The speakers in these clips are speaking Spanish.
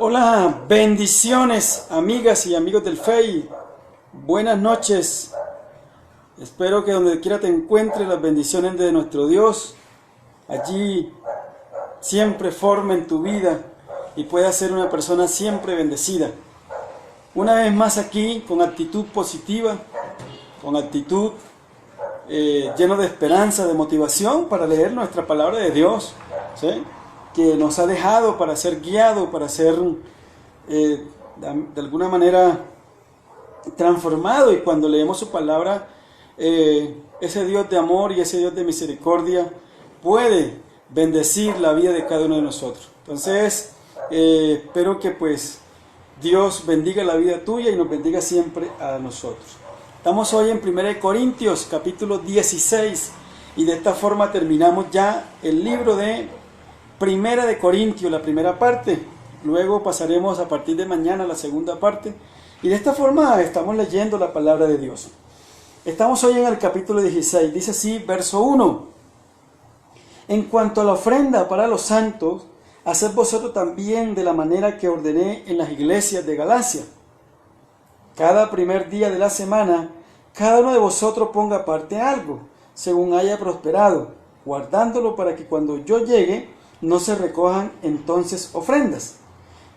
Hola, bendiciones amigas y amigos del FEI. Buenas noches. Espero que donde quiera te encuentres las bendiciones de nuestro Dios allí siempre formen tu vida y puedas ser una persona siempre bendecida. Una vez más aquí con actitud positiva, con actitud lleno de esperanza, de motivación para leer nuestra palabra de Dios, ¿sí? Que nos ha dejado para ser guiado, para ser de alguna manera transformado, y cuando leemos su palabra, ese Dios de amor y ese Dios de misericordia puede bendecir la vida de cada uno de nosotros. Entonces, espero que pues Dios bendiga la vida tuya y nos bendiga siempre a nosotros. Estamos hoy en 1 Corintios capítulo 16 y de esta forma terminamos ya el libro de 1 Corintios, la primera parte. Luego pasaremos a partir de mañana a la segunda parte y de esta forma estamos leyendo la palabra de Dios. Estamos hoy en el capítulo 16, dice así, verso 1. En cuanto a la ofrenda para los santos, haced vosotros también de la manera que ordené en las iglesias de Galacia. Cada primer día de la semana, cada uno de vosotros ponga aparte algo, según haya prosperado, guardándolo para que cuando yo llegue, no se recojan entonces ofrendas.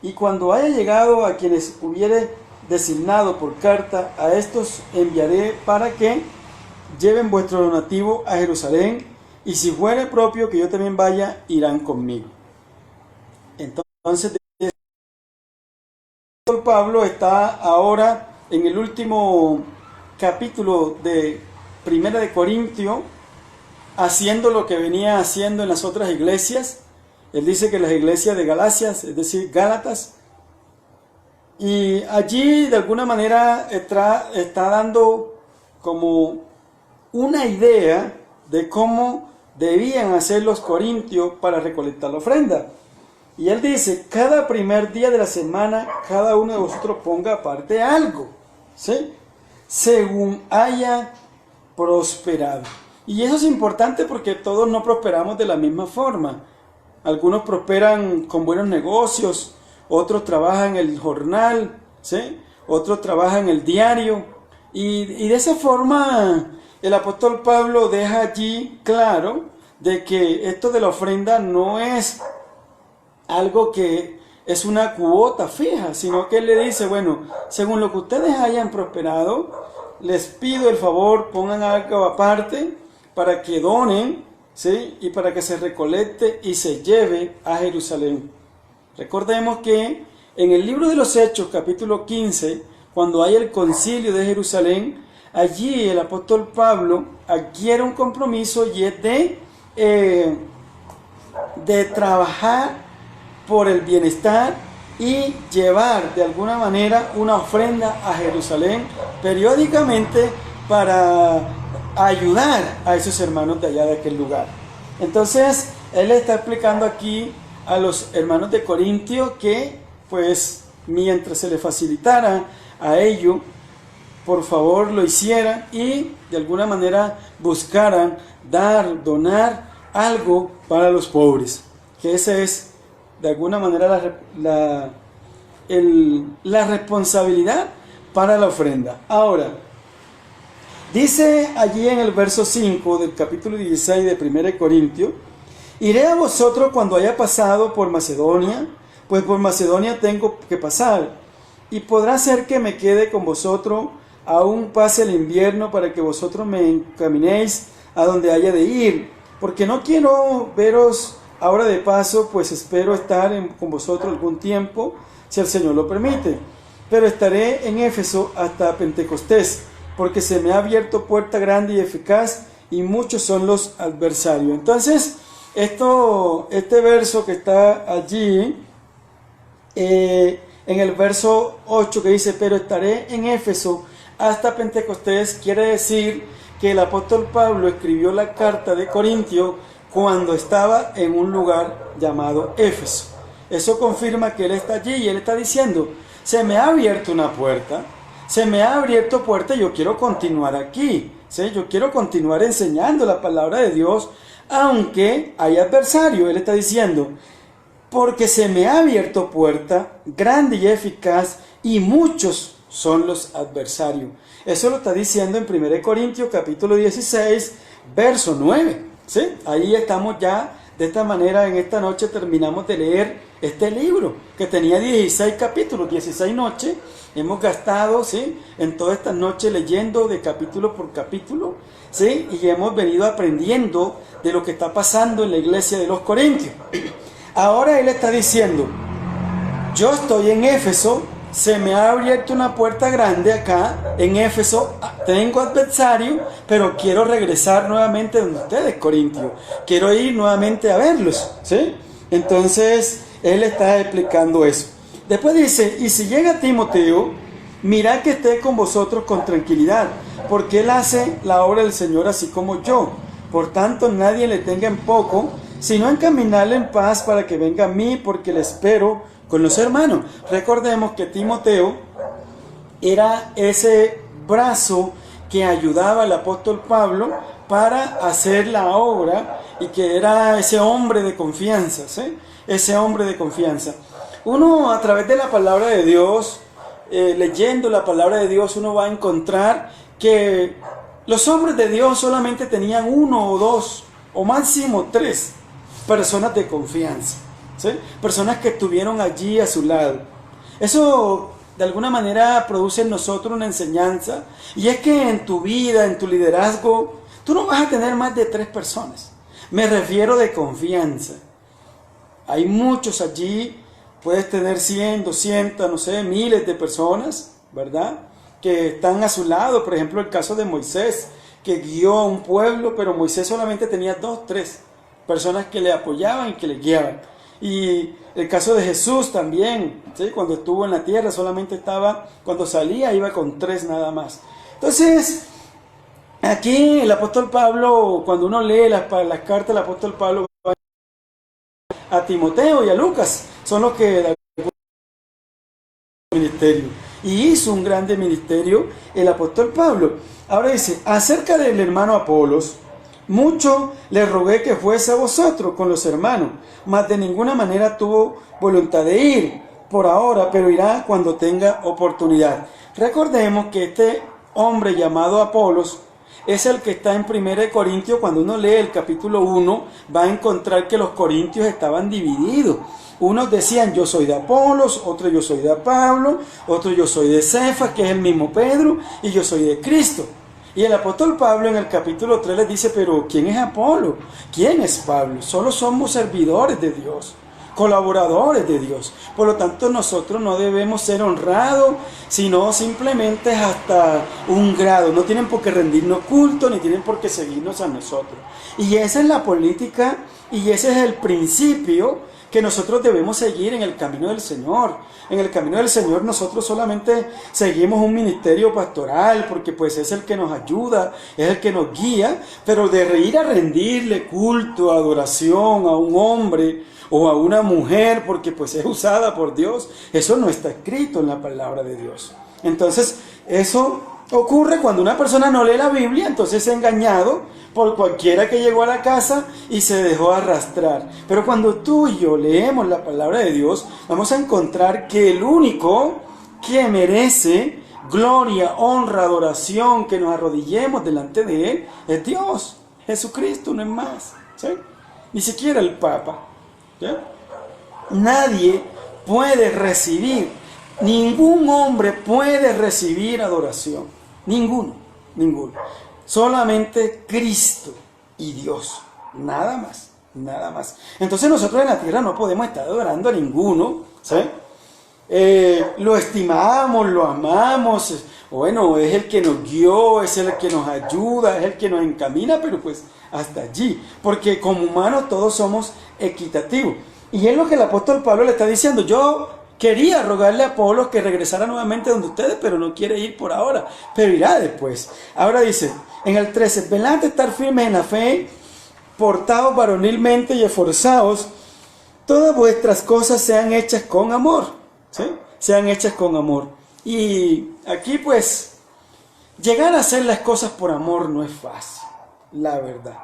Y cuando haya llegado a quienes hubiere designado por carta, a estos enviaré para que lleven vuestro donativo a Jerusalén, y si fuere propio que yo también vaya, irán conmigo. Entonces, Pablo está ahora en el último capítulo de 1 de Corintios, haciendo lo que venía haciendo en las otras iglesias. Él dice que las iglesias de Galacia, es decir, Gálatas, y allí de alguna manera está dando como una idea de cómo debían hacer los corintios para recolectar la ofrenda. Y él dice, cada primer día de la semana, cada uno de vosotros ponga aparte algo, ¿sí? Según haya prosperado. Y eso es importante porque todos no prosperamos de la misma forma. Algunos prosperan con buenos negocios, otros trabajan el jornal, ¿sí? Otros trabajan el diario. Y de esa forma el apóstol Pablo deja allí claro de que esto de la ofrenda no es algo que es una cuota fija, sino que él le dice, bueno, según lo que ustedes hayan prosperado, les pido el favor, pongan algo aparte para que donen, ¿sí? Y para que se recolecte y se lleve a Jerusalén. Recordemos que en el libro de los Hechos, capítulo 15, cuando hay el concilio de Jerusalén, allí el apóstol Pablo adquiere un compromiso y es de trabajar por el bienestar y llevar de alguna manera una ofrenda a Jerusalén periódicamente para ayudar a esos hermanos de allá de aquel lugar. Entonces él está explicando aquí a los hermanos de Corintio que pues mientras se les facilitara a ellos, por favor lo hicieran y de alguna manera buscaran donar algo para los pobres, que ese es de alguna manera la responsabilidad para la ofrenda. Ahora, dice allí en el verso 5 del capítulo 16 de 1 Corintios, iré a vosotros cuando haya pasado por Macedonia, pues por Macedonia tengo que pasar, y podrá ser que me quede con vosotros, aún pase el invierno, para que vosotros me encaminéis a donde haya de ir, porque no quiero veros ahora de paso, pues espero estar con vosotros algún tiempo, si el Señor lo permite. Pero estaré en Éfeso hasta Pentecostés, porque se me ha abierto puerta grande y eficaz, y muchos son los adversarios. Entonces, este verso que está allí, en el verso 8 que dice, pero estaré en Éfeso hasta Pentecostés, quiere decir que el apóstol Pablo escribió la carta de Corintios cuando estaba en un lugar llamado Éfeso. Eso confirma que él está allí y él está diciendo, se me ha abierto una puerta, se me ha abierto puerta y yo quiero continuar aquí, ¿sí? Yo quiero continuar enseñando la palabra de Dios, aunque hay adversario. Él está diciendo, porque se me ha abierto puerta grande y eficaz, y muchos son los adversarios. Eso lo está diciendo en 1 Corintios capítulo 16, verso 9. ¿Sí? Ahí estamos ya. De esta manera, en esta noche terminamos de leer este libro, que tenía 16 capítulos, 16 noches. Hemos gastado, ¿sí?, en todas estas noches leyendo de capítulo por capítulo, ¿sí?, y hemos venido aprendiendo de lo que está pasando en la iglesia de los Corintios. Ahora él está diciendo, yo estoy en Éfeso, se me ha abierto una puerta grande acá en Éfeso, tengo adversario, pero quiero regresar nuevamente donde ustedes, Corintios. Quiero ir nuevamente a verlos, ¿sí? Entonces, él está explicando eso. Después dice, y si llega Timoteo, mirad que esté con vosotros con tranquilidad, porque él hace la obra del Señor así como yo. Por tanto, nadie le tenga en poco, sino encaminarle en paz para que venga a mí, porque le espero con los hermanos. Recordemos que Timoteo era ese brazo que ayudaba al apóstol Pablo para hacer la obra, y que era ese hombre de confianza, ¿sí? Ese hombre de confianza. Uno, a través de la palabra de Dios, leyendo la palabra de Dios, uno va a encontrar que los hombres de Dios solamente tenían uno o dos, o máximo tres personas de confianza, ¿sí? Personas que estuvieron allí a su lado. Eso de alguna manera produce en nosotros una enseñanza, y es que en tu vida, en tu liderazgo, tú no vas a tener más de tres personas. Me refiero de confianza. Hay muchos allí, puedes tener 100, 200, no sé, miles de personas, ¿verdad?, que están a su lado. Por ejemplo, el caso de Moisés, que guió a un pueblo, pero Moisés solamente tenía 2, 3 personas que le apoyaban y que le guiaban. Y el caso de Jesús también, ¿sí?, cuando estuvo en la tierra solamente estaba, cuando salía iba con 3 nada más. Entonces, aquí el apóstol Pablo, cuando uno lee las cartas del apóstol Pablo a Timoteo y a Lucas, son los que ministerio, y hizo un grande ministerio el apóstol Pablo. Ahora dice, acerca del hermano Apolos, mucho le rogué que fuese a vosotros con los hermanos, mas de ninguna manera tuvo voluntad de ir por ahora, pero irá cuando tenga oportunidad. Recordemos que este hombre llamado Apolos es el que está en 1 Corintios. Cuando uno lee el capítulo 1, va a encontrar que los corintios estaban divididos. Unos decían, yo soy de Apolos, otros yo soy de Pablo, otros yo soy de Cefas, que es el mismo Pedro, y yo soy de Cristo. Y el apóstol Pablo en el capítulo 3 les dice, pero ¿quién es Apolo? ¿Quién es Pablo? Solo somos servidores de Dios, colaboradores de Dios. Por lo tanto, nosotros no debemos ser honrados, sino simplemente hasta un grado. No tienen por qué rendirnos culto, ni tienen por qué seguirnos a nosotros. Y esa es la política, y ese es el principio que nosotros debemos seguir en el camino del Señor. En el camino del Señor nosotros solamente seguimos un ministerio pastoral, porque pues es el que nos ayuda, es el que nos guía, pero de ir a rendirle culto, adoración a un hombre o a una mujer, porque pues es usada por Dios, eso no está escrito en la palabra de Dios. Entonces, eso ocurre cuando una persona no lee la Biblia, entonces es engañado por cualquiera que llegó a la casa y se dejó arrastrar. Pero cuando tú y yo leemos la palabra de Dios, vamos a encontrar que el único que merece gloria, honra, adoración, que nos arrodillemos delante de Él, es Dios, Jesucristo, no es más, ¿sí? Ni siquiera el Papa, ¿sí? Nadie puede recibir, ningún hombre puede recibir adoración, ninguno. Solamente Cristo y Dios, nada más, nada más. Entonces nosotros en la tierra no podemos estar adorando a ninguno, ¿sí? Lo estimamos, lo amamos, bueno, es el que nos guió, es el que nos ayuda, es el que nos encamina, pero pues hasta allí, porque como humanos todos somos equitativos. Y es lo que el apóstol Pablo le está diciendo. Yo quería rogarle a Apolos que regresara nuevamente donde ustedes, pero no quiere ir por ahora, pero irá después. Ahora dice, en el 13, velad de estar firmes en la fe, portaos varonilmente y esforzaos, todas vuestras cosas sean hechas con amor, ¿sí? Sean hechas con amor. Y aquí pues, llegar a hacer las cosas por amor no es fácil, la verdad.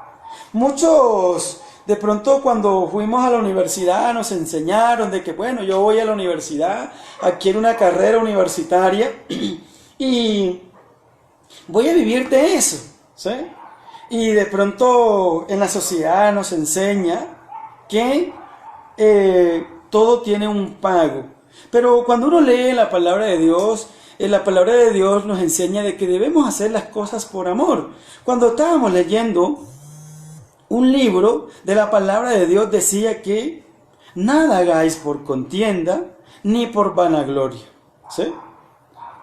Muchos De pronto cuando fuimos a la universidad nos enseñaron de que, bueno, yo voy a la universidad, adquiero una carrera universitaria y voy a vivir de eso, ¿sí? Y de pronto en la sociedad nos enseña que todo tiene un pago. Pero cuando uno lee la palabra de Dios nos enseña de que debemos hacer las cosas por amor. Cuando estábamos leyendo un libro de la palabra de Dios decía que nada hagáis por contienda ni por vanagloria, ¿sí?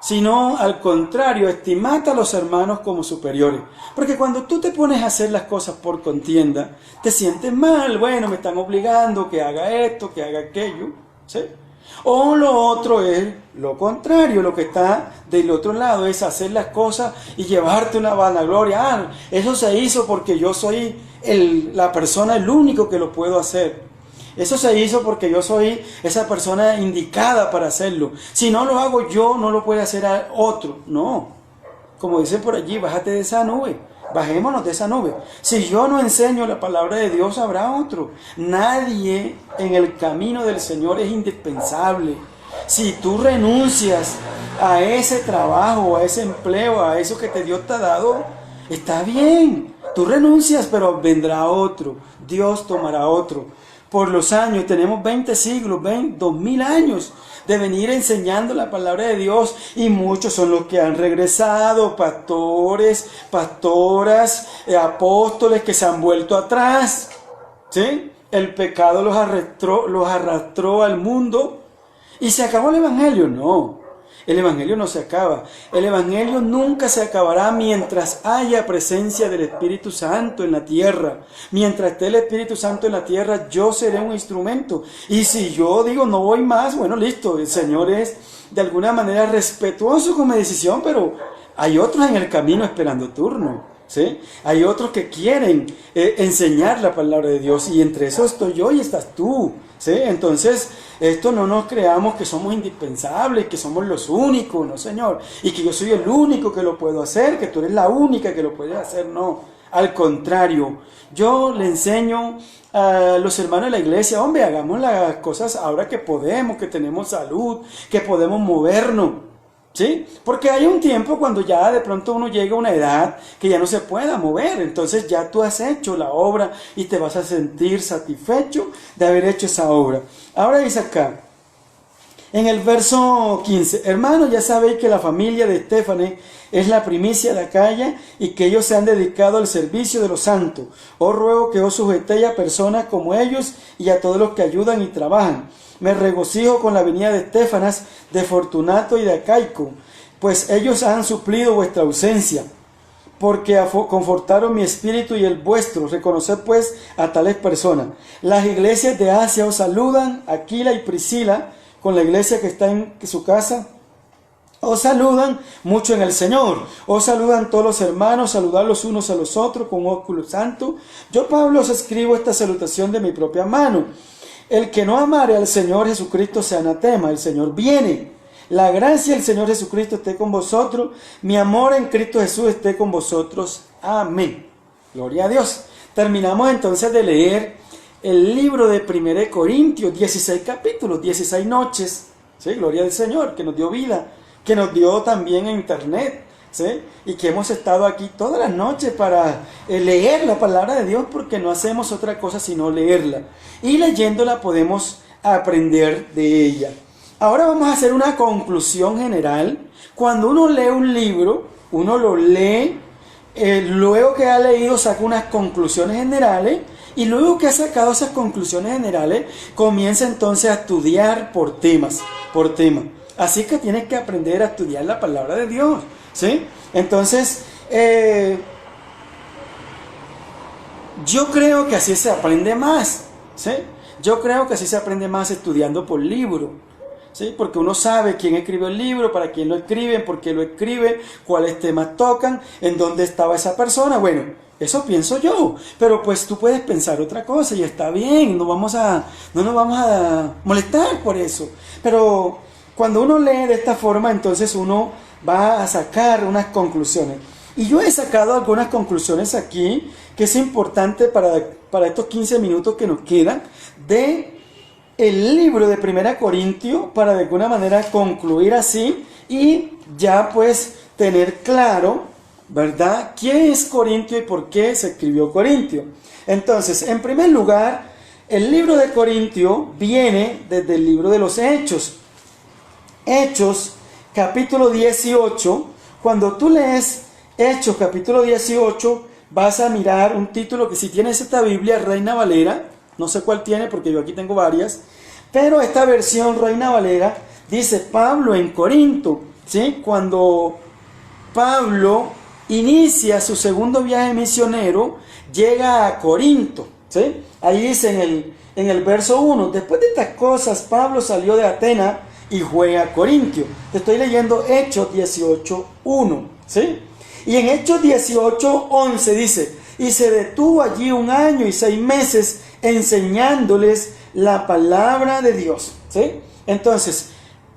Sino al contrario, estimad a los hermanos como superiores. Porque cuando tú te pones a hacer las cosas por contienda, te sientes mal, bueno, me están obligando que haga esto, que haga aquello, ¿sí? O lo otro es lo contrario, lo que está del otro lado es hacer las cosas y llevarte una vanagloria. Ah, eso se hizo porque yo soy la persona, el único que lo puedo hacer. Eso se hizo porque yo soy esa persona indicada para hacerlo. Si no lo hago yo, no lo puede hacer otro. No. Como dicen por allí, bájate de esa nube. Bajémonos de esa nube. Si yo no enseño la palabra de Dios, habrá otro. Nadie en el camino del Señor es indispensable. Si tú renuncias a ese trabajo, a ese empleo, a eso que Dios te ha dado, está bien. Tú renuncias, pero vendrá otro. Dios tomará otro. Por los años, tenemos 20 siglos, 2000 años de venir enseñando la palabra de Dios y muchos son los que han regresado, pastores, pastoras, apóstoles que se han vuelto atrás, ¿sí? El pecado los arrastró al mundo y se acabó el evangelio. No, el evangelio no se acaba. El evangelio nunca se acabará mientras haya presencia del Espíritu Santo en la tierra. Mientras esté el Espíritu Santo en la tierra, yo seré un instrumento. Y si yo digo no voy más, bueno, listo, el Señor es de alguna manera respetuoso con mi decisión, pero hay otros en el camino esperando turno, ¿sí? Hay otros que quieren enseñar la palabra de Dios y entre esos estoy yo y estás tú, ¿sí? Entonces, esto no nos creamos que somos indispensables, que somos los únicos, no, Señor, y que yo soy el único que lo puedo hacer, que tú eres la única que lo puedes hacer, no. Al contrario, yo le enseño a los hermanos de la iglesia, hombre, hagamos las cosas ahora que podemos, que tenemos salud, que podemos movernos, ¿sí? Porque hay un tiempo cuando ya de pronto uno llega a una edad que ya no se pueda mover, entonces ya tú has hecho la obra y te vas a sentir satisfecho de haber hecho esa obra. Ahora dice acá, en el verso 15, hermanos, ya sabéis que la familia de Estéfanes es la primicia de Acaya y que ellos se han dedicado al servicio de los santos. Os ruego que os sujetéis a personas como ellos y a todos los que ayudan y trabajan. Me regocijo con la venida de Estéfanas, de Fortunato y de Acaico, pues ellos han suplido vuestra ausencia, porque confortaron mi espíritu y el vuestro. Reconoced pues a tales personas. Las iglesias de Asia os saludan, Aquila y Priscila, con la iglesia que está en su casa. Os saludan mucho en el Señor. Os saludan todos los hermanos, saludad los unos a los otros con ósculo santo. Yo, Pablo, os escribo esta salutación de mi propia mano. El que no amare al Señor Jesucristo sea anatema. El Señor viene. La gracia del Señor Jesucristo esté con vosotros. Mi amor en Cristo Jesús esté con vosotros. Amén. Gloria a Dios. Terminamos entonces de leer el libro de 1 Corintios, 16 capítulos, 16 noches. ¿Sí? Gloria al Señor, que nos dio vida, que nos dio también internet, ¿sí? Y que hemos estado aquí todas las noches para leer la palabra de Dios, porque no hacemos otra cosa sino leerla. Y leyéndola podemos aprender de ella. Ahora vamos a hacer una conclusión general. Cuando uno lee un libro, uno lo lee, luego que ha leído saca unas conclusiones generales, y luego que ha sacado esas conclusiones generales, comienza entonces a estudiar por temas, por tema. Así que tienes que aprender a estudiar la palabra de Dios, ¿sí? Entonces, yo creo que así se aprende más, ¿sí? Yo creo que así se aprende más estudiando por libro, ¿sí? Porque uno sabe quién escribió el libro, para quién lo escriben, por qué lo escribe, cuáles temas tocan, en dónde estaba esa persona. Bueno, eso pienso yo, pero pues tú puedes pensar otra cosa y está bien, no nos vamos a molestar por eso. Pero cuando uno lee de esta forma, entonces uno va a sacar unas conclusiones. Y yo he sacado algunas conclusiones aquí que es importante para estos 15 minutos que nos quedan de el libro de 1 Corintios, para de alguna manera concluir así y ya pues tener claro, ¿verdad?, ¿qué es Corintio y por qué se escribió Corintio? Entonces, en primer lugar, el libro de Corintio viene desde el libro de los Hechos. Hechos, capítulo 18. Cuando tú lees Hechos, capítulo 18, vas a mirar un título que, si tienes esta Biblia, Reina Valera, no sé cuál tiene porque yo aquí tengo varias, pero esta versión Reina Valera dice Pablo en Corinto, ¿sí? Cuando Pablo inicia su segundo viaje misionero, llega a Corinto, ¿sí? Ahí dice en el verso 1, después de estas cosas, Pablo salió de Atenas y fue a Corintio. Te estoy leyendo Hechos 18:1, ¿sí? Y en Hechos 18:11 dice, y se detuvo allí 1 año y 6 meses enseñándoles la palabra de Dios, ¿sí? Entonces,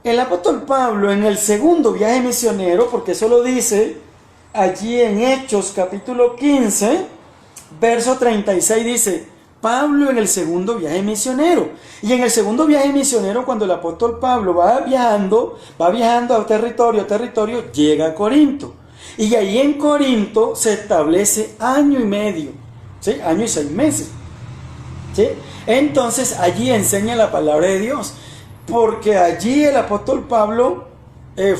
el apóstol Pablo en el segundo viaje misionero, porque eso lo dice allí en Hechos capítulo 15, verso 36, dice, Pablo en el segundo viaje misionero. Y en el segundo viaje misionero, cuando el apóstol Pablo va viajando a territorio, llega a Corinto. Y ahí en Corinto se establece 1 año y medio, ¿sí? 1 año y 6 meses, ¿sí? Entonces allí enseña la palabra de Dios, porque allí el apóstol Pablo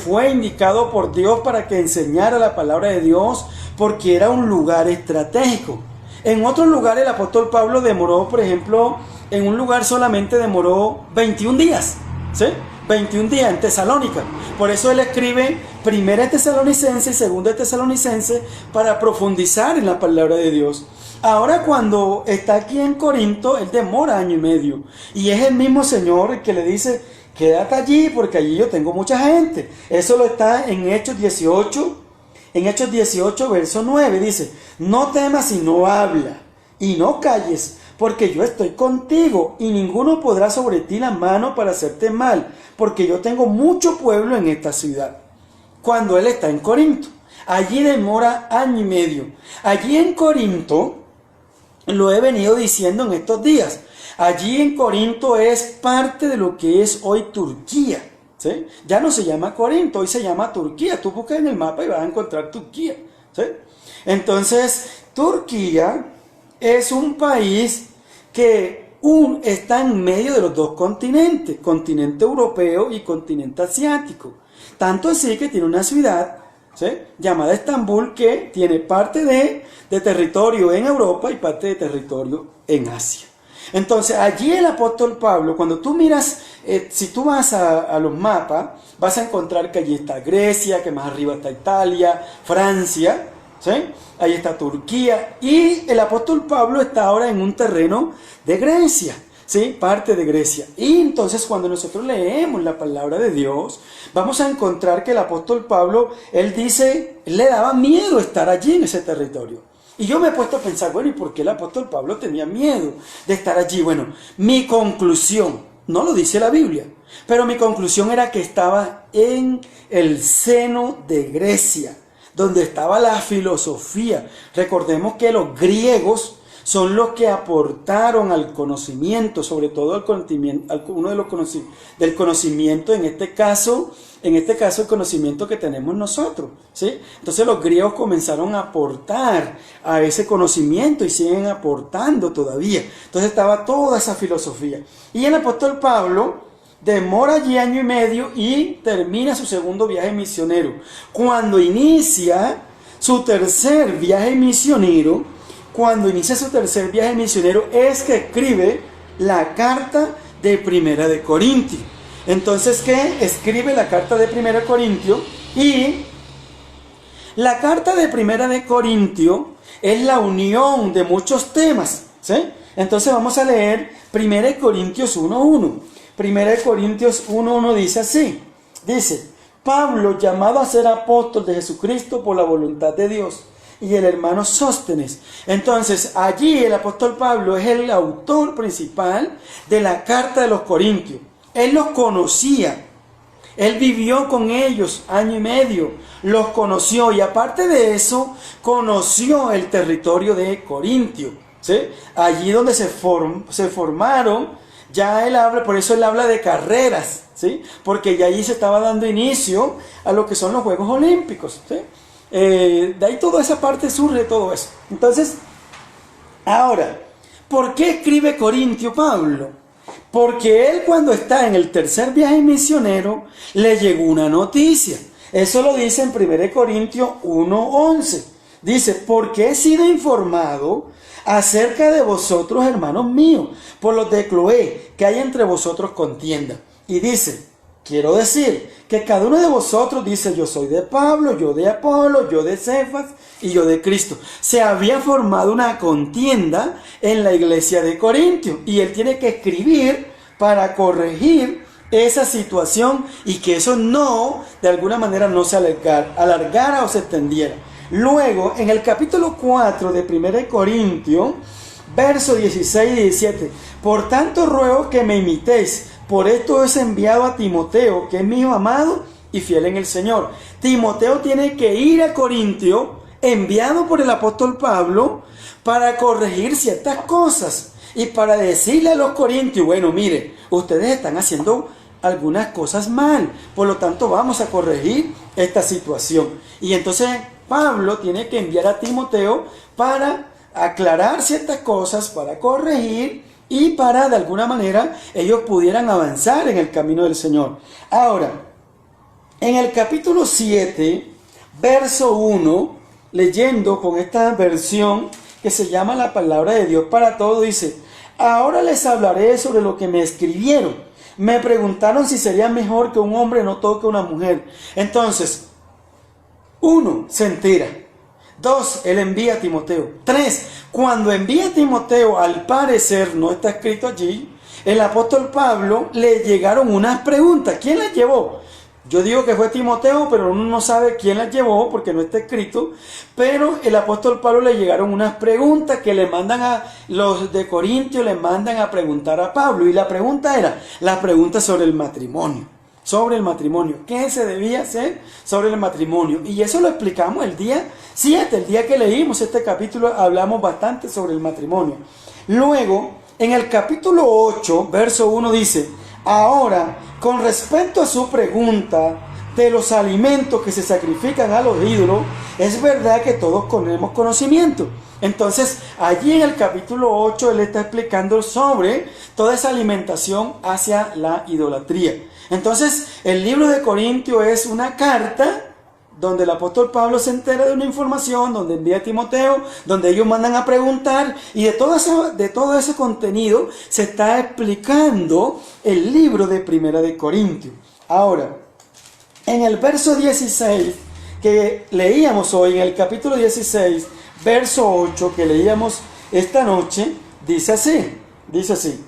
fue indicado por Dios para que enseñara la palabra de Dios, porque era un lugar estratégico. En otros lugares el apóstol Pablo demoró, por ejemplo, en un lugar solamente demoró 21 días, ¿sí? 21 días en Tesalónica. Por eso él escribe 1 Tesalonicenses y 2 Tesalonicenses para profundizar en la palabra de Dios. Ahora, cuando está aquí en Corinto, él demora 1 año y medio. Y es el mismo Señor el que le dice, quédate allí porque allí yo tengo mucha gente. Eso lo está en Hechos 18. En Hechos 18, verso 9, dice, no temas y no habla, y no calles, porque yo estoy contigo, y ninguno podrá sobre ti la mano para hacerte mal, porque yo tengo mucho pueblo en esta ciudad. Cuando él está en Corinto, allí demora 1 año y medio. Allí en Corinto, lo he venido diciendo en estos días, allí en Corinto es parte de lo que es hoy Turquía, ¿sí? Ya no se llama Corinto, hoy se llama Turquía. Tú buscas en el mapa y vas a encontrar Turquía, ¿sí? Entonces, Turquía es un país que está en medio de los dos continentes, continente europeo y continente asiático. Tanto así que tiene una ciudad, ¿sí?, llamada Estambul, que tiene parte de territorio en Europa y parte de territorio en Asia. Entonces, allí el apóstol Pablo, cuando tú miras, si tú vas a los mapas, vas a encontrar que allí está Grecia, que más arriba está Italia, Francia, ¿sí? Ahí está Turquía, y el apóstol Pablo está ahora en un terreno de Grecia, ¿sí? Parte de Grecia. Y entonces, cuando nosotros leemos la palabra de Dios, vamos a encontrar que el apóstol Pablo, él dice, le daba miedo estar allí en ese territorio. Y yo me he puesto a pensar, bueno, ¿y por qué el apóstol Pablo tenía miedo de estar allí? Bueno, mi conclusión, no lo dice la Biblia, pero mi conclusión era que estaba en el seno de Grecia, donde estaba la filosofía. Recordemos que los griegos son los que aportaron al conocimiento, sobre todo al conocimiento, del conocimiento, en este caso el conocimiento que tenemos nosotros, ¿sí? Entonces los griegos comenzaron a aportar a ese conocimiento y siguen aportando todavía. Entonces estaba toda esa filosofía. Y el apóstol Pablo demora allí 1 año y medio y termina su segundo viaje misionero. Cuando inicia su tercer viaje misionero, es que escribe la carta de 1 Corintios. Entonces, ¿qué? Escribe la carta de 1 Corintios, y la carta de 1 Corintios es la unión de muchos temas, ¿sí? Entonces vamos a leer 1 Corintios 1:1. 1 Corintios 1:1 dice así, dice, Pablo, llamado a ser apóstol de Jesucristo por la voluntad de Dios, y el hermano Sóstenes. Entonces, allí el apóstol Pablo es el autor principal de la carta de los Corintios. Él los conocía. Él vivió con ellos 1 año y medio, los conoció y aparte de eso, conoció el territorio de Corintio, ¿sí? Allí donde se formaron, ya él habla, por eso él habla de carreras, ¿sí? Porque ya allí se estaba dando inicio a lo que son los Juegos Olímpicos, ¿sí? De ahí toda esa parte surge todo eso. Entonces, ahora, ¿por qué escribe Corintio Pablo? Porque él cuando está en el tercer viaje misionero le llegó una noticia. Eso lo dice en 1 Corintios 1:11. Dice, porque he sido informado acerca de vosotros, hermanos míos, por los de Cloé, que hay entre vosotros contienda. Y dice, quiero decir que cada uno de vosotros dice, yo soy de Pablo, yo de Apolo, yo de Cefas y yo de Cristo. Se había formado una contienda en la iglesia de Corintio y él tiene que escribir para corregir esa situación y que eso no, de alguna manera, no se alargara o se extendiera. Luego, en el capítulo 4 de 1 Corintios, versos 16 y 17, por tanto ruego que me imitéis. Por esto os he enviado a Timoteo, que es mi hijo amado y fiel en el Señor. Timoteo tiene que ir a Corintio, enviado por el apóstol Pablo, para corregir ciertas cosas y para decirle a los corintios, bueno, mire, ustedes están haciendo algunas cosas mal, por lo tanto vamos a corregir esta situación. Y entonces Pablo tiene que enviar a Timoteo para aclarar ciertas cosas, para corregir y para de alguna manera ellos pudieran avanzar en el camino del Señor. Ahora, en el capítulo 7, verso 1, leyendo con esta versión que se llama la palabra de Dios para todos, dice, ahora les hablaré sobre lo que me escribieron. Me preguntaron si sería mejor que un hombre no toque a una mujer. Entonces, 1, se entera. 2, él envía a Timoteo. 3, cuando envía a Timoteo, al parecer, no está escrito allí, el apóstol Pablo le llegaron unas preguntas. ¿Quién las llevó? Yo digo que fue Timoteo, pero uno no sabe quién las llevó porque no está escrito. Pero el apóstol Pablo le llegaron unas preguntas que le mandan a los de Corintio, le mandan a preguntar a Pablo. Y la pregunta era, la pregunta sobre el matrimonio. Sobre el matrimonio, ¿qué se debía hacer sobre el matrimonio? Y eso lo explicamos el día 7, el día que leímos este capítulo, hablamos bastante sobre el matrimonio. Luego, en el capítulo 8, verso 1 dice, ahora, con respecto a su pregunta de los alimentos que se sacrifican a los ídolos, es verdad que todos tenemos conocimiento. Entonces, allí en el capítulo 8, él está explicando sobre toda esa alimentación hacia la idolatría. Entonces, el libro de Corintios es una carta donde el apóstol Pablo se entera de una información, donde envía a Timoteo, donde ellos mandan a preguntar, y de todo ese contenido se está explicando el libro de Primera de Corintios. Ahora, en el verso 16 que leíamos hoy, en el capítulo 16, verso 8 que leíamos esta noche, dice así.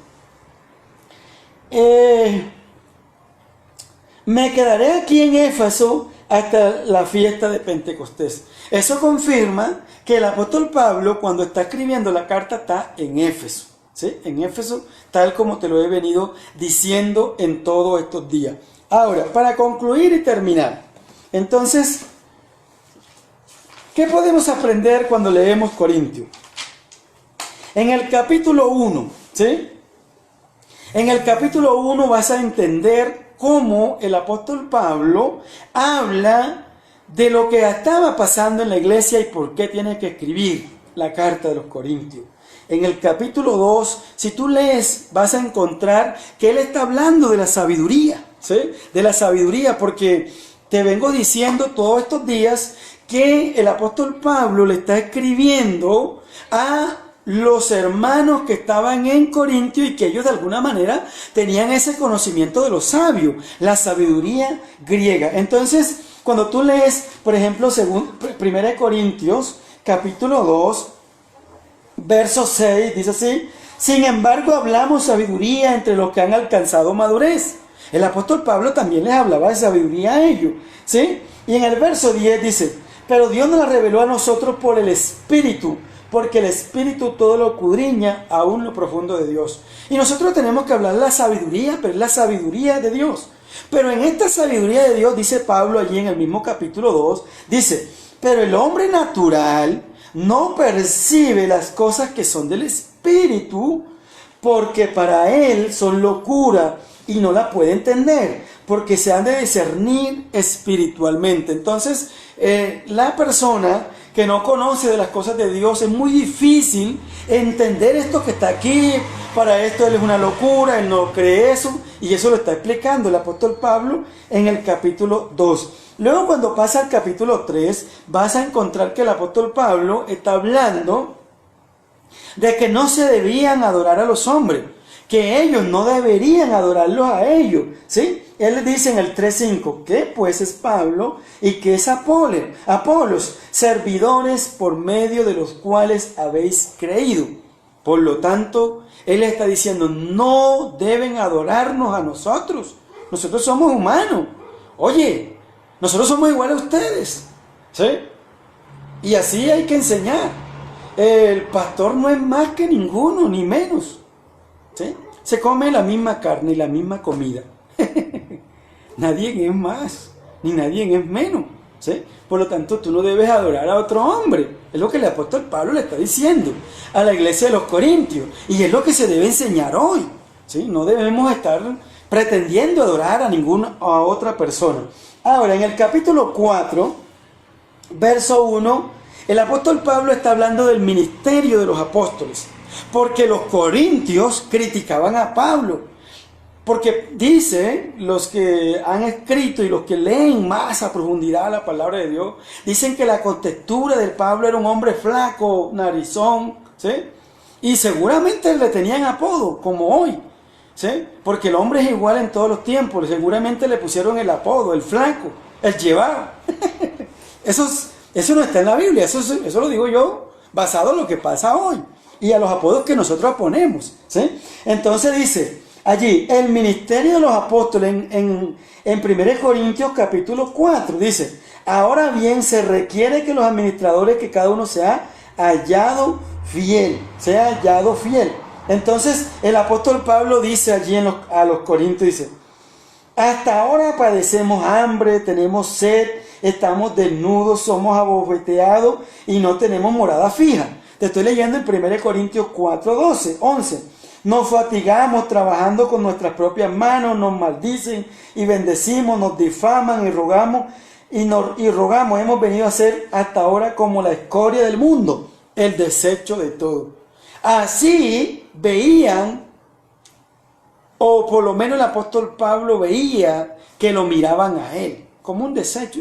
Me quedaré aquí en Éfeso hasta la fiesta de Pentecostés. Eso confirma que el apóstol Pablo, cuando está escribiendo la carta, está en Éfeso, ¿sí? En Éfeso, tal como te lo he venido diciendo en todos estos días. Ahora, para concluir y terminar, entonces, ¿qué podemos aprender cuando leemos Corintios? En el capítulo 1, ¿sí? En el capítulo 1 vas a entender cómo el apóstol Pablo habla de lo que estaba pasando en la iglesia y por qué tiene que escribir la carta de los Corintios. En el capítulo 2, si tú lees, vas a encontrar que él está hablando de la sabiduría, ¿sí? De la sabiduría, porque te vengo diciendo todos estos días que el apóstol Pablo le está escribiendo a los hermanos que estaban en Corintio y que ellos de alguna manera tenían ese conocimiento de los sabios, la sabiduría griega. Entonces, cuando tú lees, por ejemplo, según 1 Corintios, capítulo 2, verso 6, dice así, sin embargo hablamos sabiduría entre los que han alcanzado madurez. El apóstol Pablo también les hablaba de sabiduría a ellos, ¿sí? Y en el verso 10 dice, pero Dios nos la reveló a nosotros por el Espíritu, porque el Espíritu todo lo escudriña aún lo profundo de Dios. Y nosotros tenemos que hablar de la sabiduría, pero es la sabiduría de Dios. Pero en esta sabiduría de Dios, dice Pablo allí en el mismo capítulo 2, dice, pero el hombre natural no percibe las cosas que son del Espíritu, porque para él son locura y no la puede entender, porque se han de discernir espiritualmente. Entonces, la persona que no conoce de las cosas de Dios, es muy difícil entender esto que está aquí. Para esto él es una locura, él no cree eso, y eso lo está explicando el apóstol Pablo en el capítulo 2. Luego, cuando pasa al capítulo 3, vas a encontrar que el apóstol Pablo está hablando de que no se debían adorar a los hombres, que ellos no deberían adorarlos a ellos, ¿sí? Él les dice en el 3:5, ¿qué pues es Pablo y qué es Apolos? Servidores por medio de los cuales habéis creído. Por lo tanto, él está diciendo, no deben adorarnos a nosotros. Nosotros somos humanos. Oye, nosotros somos iguales a ustedes, ¿sí? Y así hay que enseñar. El pastor no es más que ninguno, ni menos, ¿sí? Se come la misma carne y la misma comida. Nadie es más, ni nadie es menos, ¿sí? Por lo tanto, tú no debes adorar a otro hombre. Es lo que el apóstol Pablo le está diciendo a la iglesia de los Corintios. Y es lo que se debe enseñar hoy, ¿sí? No debemos estar pretendiendo adorar a otra persona. Ahora, en el capítulo 4, verso 1, el apóstol Pablo está hablando del ministerio de los apóstoles, porque los corintios criticaban a Pablo. Porque dice, los que han escrito y los que leen más a profundidad la palabra de Dios, dicen que la contextura del Pablo era un hombre flaco, narizón, ¿sí? Y seguramente le tenían apodo, como hoy, ¿sí? Porque el hombre es igual en todos los tiempos, seguramente le pusieron el apodo, el flaco, el llevado. Eso no está en la Biblia, eso lo digo yo, basado en lo que pasa hoy, y a los apodos que nosotros ponemos, ¿sí? Entonces dice allí, el ministerio de los apóstoles en 1 Corintios capítulo 4, dice, ahora bien se requiere que los administradores, que cada uno sea hallado fiel. Entonces el apóstol Pablo dice allí a los Corintios, dice, hasta ahora padecemos hambre, tenemos sed, estamos desnudos, somos abofeteados y no tenemos morada fija. Te estoy leyendo en 1 Corintios 4, 11. Nos fatigamos trabajando con nuestras propias manos, nos maldicen y bendecimos, nos difaman y rogamos. Hemos venido a ser hasta ahora como la escoria del mundo, el desecho de todo. Así veían, o por lo menos el apóstol Pablo veía que lo miraban a él como un desecho.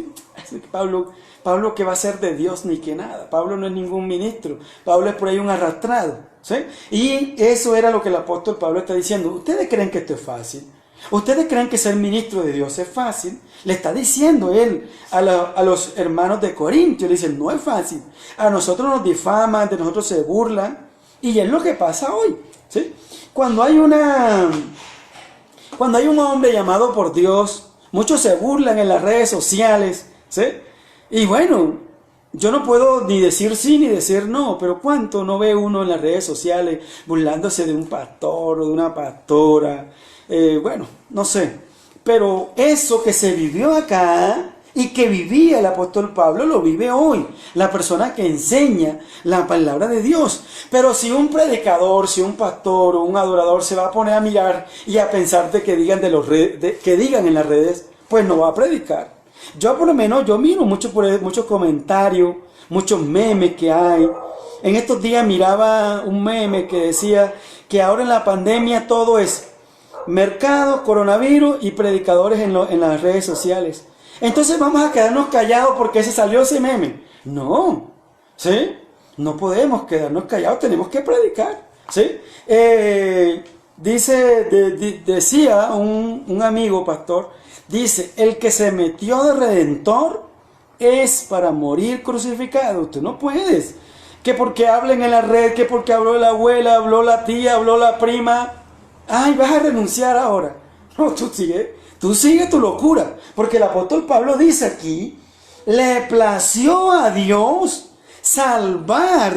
Pablo que va a ser de Dios ni que nada. Pablo no es ningún ministro. Pablo es por ahí un arrastrado, ¿sí? Y eso era lo que el apóstol Pablo está diciendo. ¿Ustedes creen que esto es fácil? ¿Ustedes creen que ser ministro de Dios es fácil? Le está diciendo él a los hermanos de Corintios. Le dicen, no es fácil. A nosotros nos difaman, de nosotros se burlan. Y es lo que pasa hoy, ¿sí? Cuando hay un hombre llamado por Dios, muchos se burlan en las redes sociales, ¿sí? Y bueno, yo no puedo ni decir sí ni decir no, pero ¿cuánto no ve uno en las redes sociales burlándose de un pastor o de una pastora? Bueno, no sé. Pero eso que se vivió acá y que vivía el apóstol Pablo, lo vive hoy la persona que enseña la palabra de Dios. Pero si un predicador, si un pastor o un adorador se va a poner a mirar y a pensar de que digan en las redes, pues no va a predicar. Yo por lo menos, yo miro muchos comentarios, muchos memes que hay. En estos días miraba un meme que decía que ahora en la pandemia todo es mercado, coronavirus y predicadores en las redes sociales. Entonces vamos a quedarnos callados porque se salió ese meme. No, ¿sí? No podemos quedarnos callados, tenemos que predicar, ¿sí? Decía un amigo pastor, dice, el que se metió de redentor es para morir crucificado. Usted no puedes. Que porque hablen en la red, que porque habló la abuela, habló la tía, habló la prima. Ay, vas a renunciar ahora. No, tú sigue tu locura. Porque el apóstol Pablo dice aquí, le plació a Dios salvar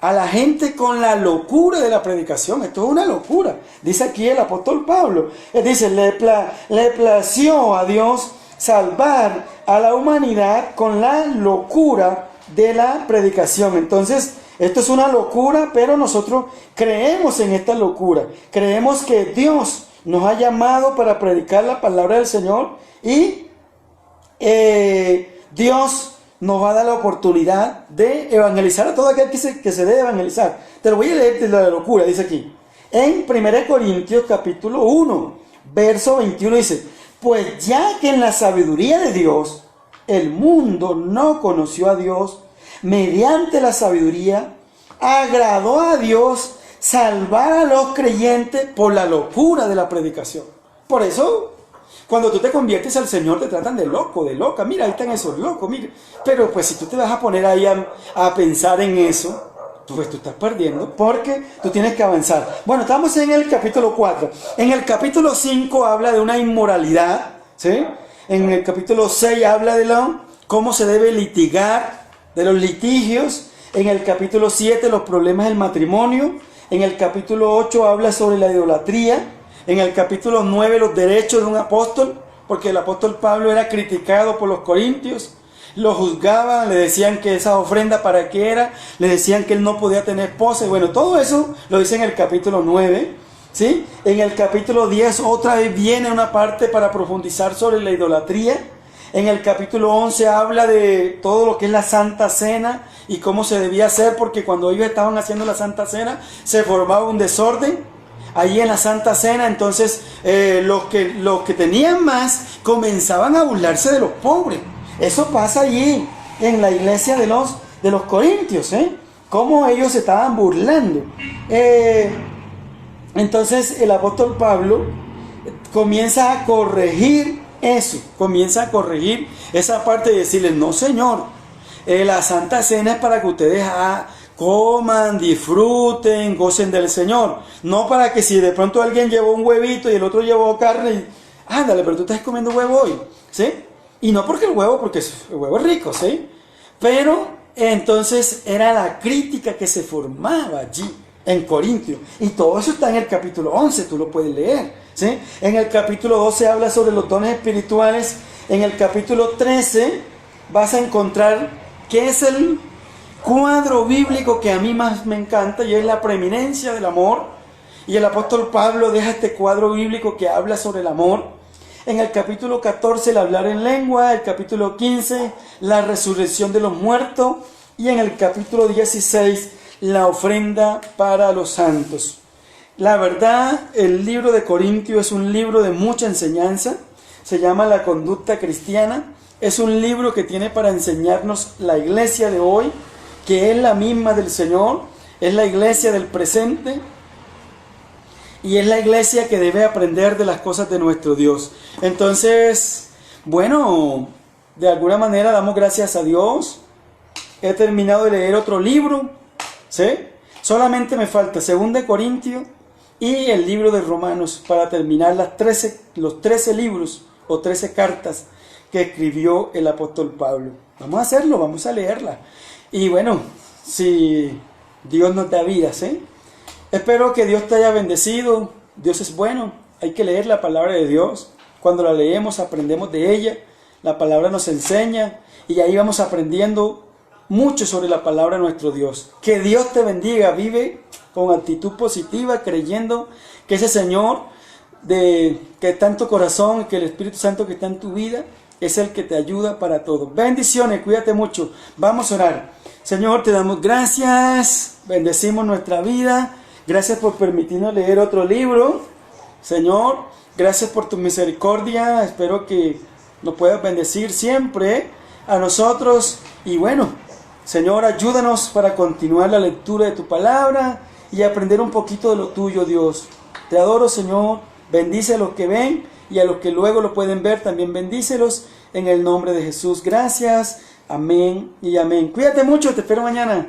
a la gente con la locura de la predicación. Esto es una locura. Dice aquí el apóstol Pablo. Él dice, le plació a Dios salvar a la humanidad con la locura de la predicación. Entonces, esto es una locura, pero nosotros creemos en esta locura. Creemos que Dios nos ha llamado para predicar la palabra del Señor y Dios nos va a dar la oportunidad de evangelizar a todo aquel que se debe evangelizar. Te lo voy a leer de la locura, dice aquí. En 1 Corintios capítulo 1, verso 21 dice, pues ya que en la sabiduría de Dios el mundo no conoció a Dios, mediante la sabiduría agradó a Dios salvar a los creyentes por la locura de la predicación. Por eso, cuando tú te conviertes al Señor, te tratan de loco, de loca. Mira, ahí están esos locos, mira. Pero pues si tú te vas a poner ahí a pensar en eso, pues tú estás perdiendo, porque tú tienes que avanzar. Bueno, estamos en el capítulo 4. En el capítulo 5 habla de una inmoralidad, ¿sí? En el capítulo 6 habla de cómo se debe litigar, de los litigios. En el capítulo 7 los problemas del matrimonio. En el capítulo 8 habla sobre la idolatría. En el capítulo 9 los derechos de un apóstol, porque el apóstol Pablo era criticado por los corintios, lo juzgaban, le decían que esa ofrenda para qué era, le decían que él no podía tener esposa, y bueno, todo eso lo dice en el capítulo 9, ¿sí? En el capítulo 10 otra vez viene una parte para profundizar sobre la idolatría. En el capítulo 11 habla de todo lo que es la Santa Cena y cómo se debía hacer, porque cuando ellos estaban haciendo la Santa Cena se formaba un desorden. Allí en la Santa Cena, entonces los que tenían más comenzaban a burlarse de los pobres. Eso pasa allí en la iglesia de los corintios, cómo ellos se estaban burlando. Entonces el apóstol Pablo comienza a corregir eso, comienza a corregir esa parte de decirles, no señor, la Santa Cena es para que ustedes coman, disfruten, gocen del Señor. No para que si de pronto alguien llevó un huevito y el otro llevó carne, ándale, pero tú estás comiendo huevo hoy, ¿sí? Y no porque el huevo es rico, ¿sí? Pero entonces era la crítica que se formaba allí en Corintio. Y todo eso está en el capítulo 11, tú lo puedes leer, ¿sí? En el capítulo 12 habla sobre los dones espirituales. En el capítulo 13 vas a encontrar qué es el cuadro bíblico que a mí más me encanta, y es la preeminencia del amor. Y el apóstol Pablo deja este cuadro bíblico que habla sobre el amor. En el capítulo 14 el hablar en lengua, el capítulo 15 la resurrección de los muertos, y en el capítulo 16 la ofrenda para los santos. La verdad, el libro de Corintios es un libro de mucha enseñanza. Se llama La Conducta Cristiana. Es un libro que tiene para enseñarnos la iglesia de hoy, que es la misma del Señor, es la iglesia del presente y es la iglesia que debe aprender de las cosas de nuestro Dios. Entonces, bueno, de alguna manera damos gracias a Dios. He terminado de leer otro libro, ¿sí? Solamente me falta 2 Corintios y el libro de Romanos para terminar los 13 libros o 13 cartas que escribió el apóstol Pablo. Vamos a hacerlo, vamos a leerla. Y bueno, si Dios nos da vida, ¿sí? Espero que Dios te haya bendecido. Dios es bueno. Hay que leer la palabra de Dios. Cuando la leemos aprendemos de ella. La palabra nos enseña y ahí vamos aprendiendo mucho sobre la palabra de nuestro Dios. Que Dios te bendiga. Vive con actitud positiva, creyendo que ese Señor que está en tu corazón, que el Espíritu Santo que está en tu vida es el que te ayuda para todo. Bendiciones, cuídate mucho. Vamos a orar. Señor, te damos gracias, bendecimos nuestra vida. Gracias por permitirnos leer otro libro. Señor, gracias por tu misericordia. Espero que nos puedas bendecir siempre a nosotros. Y bueno, Señor, ayúdanos para continuar la lectura de tu palabra y aprender un poquito de lo tuyo, Dios. Te adoro, Señor. Bendice a los que ven y a los que luego lo pueden ver, también bendícelos en el nombre de Jesús. Gracias. Amén y amén. Cuídate mucho, te espero mañana.